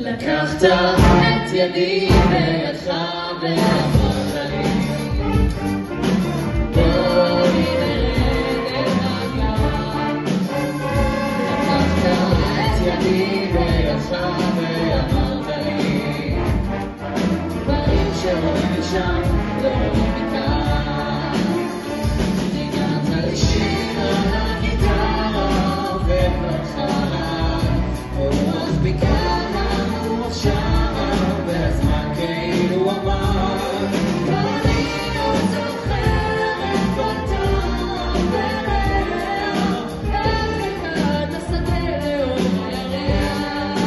לקחת את ידי וידך ואמרת לי בואי נרד אל הגן. לקחת את ידי וידך ואמרת לי דברים שרואים משם לא רואים מכאן. ניגנת לי שיר על הגיטרה וקולך אז ביקרנו עכשיו והזמן כאילו אמר ואני עוד זוכרת בטעם וריח איך אחד השדה לאור הירח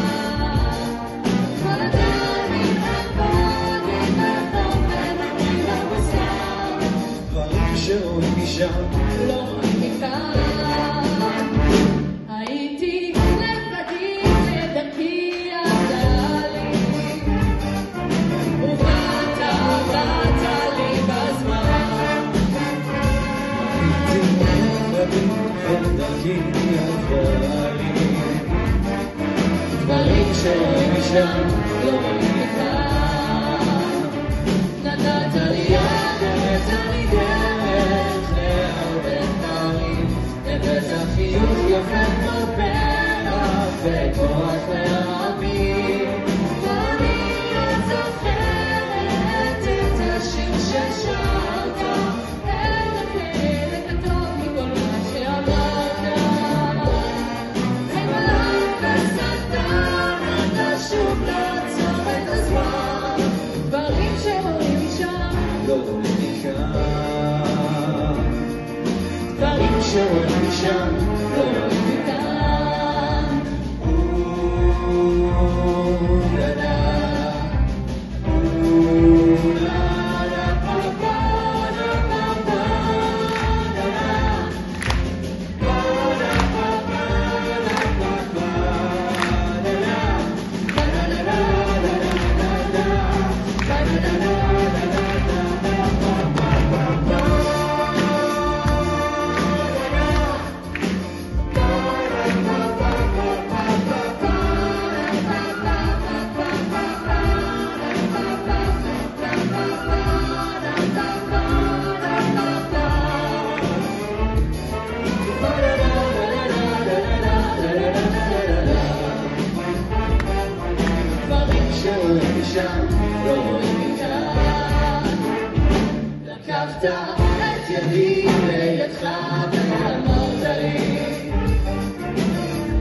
כל אדם מתעבוד מתעבוד ומתחיל לבשר דברים שרואים משם לא רואים מכאן. הייתי לבדי ודרכי עדה לי ובאת לי בזמן. הייתי לבדי ודרכי עדה לי דברים שרואים משם לא רואים מכאן. נתת לי יד הבאת לי דרך להרבה דברים הבאת חיוך יפה כמו פרח וכוח להאמין. ואני עוד זוכרת את השיר ששרת את החלק הטוב מכל מה שאמרת ומלאך וסתם אתה שוב לעצור את הזמן. דברים שרואים משם לא רואים מכאן. דברים שרואים משם לא רואים מכאן. לא רואים מכאן. לקחת את ידי וידך ואמרת לי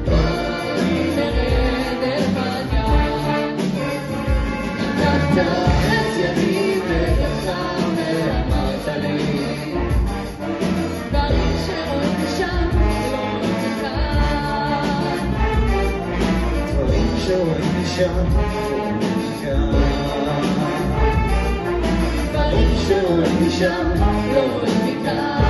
בואי נרד אל הגן. לקחת את ידי וידך ואמרת לי דברים שרואים משם לא רואים מכאן. דברים שרואים משם דברים שרואים משם לא רואים מכאן.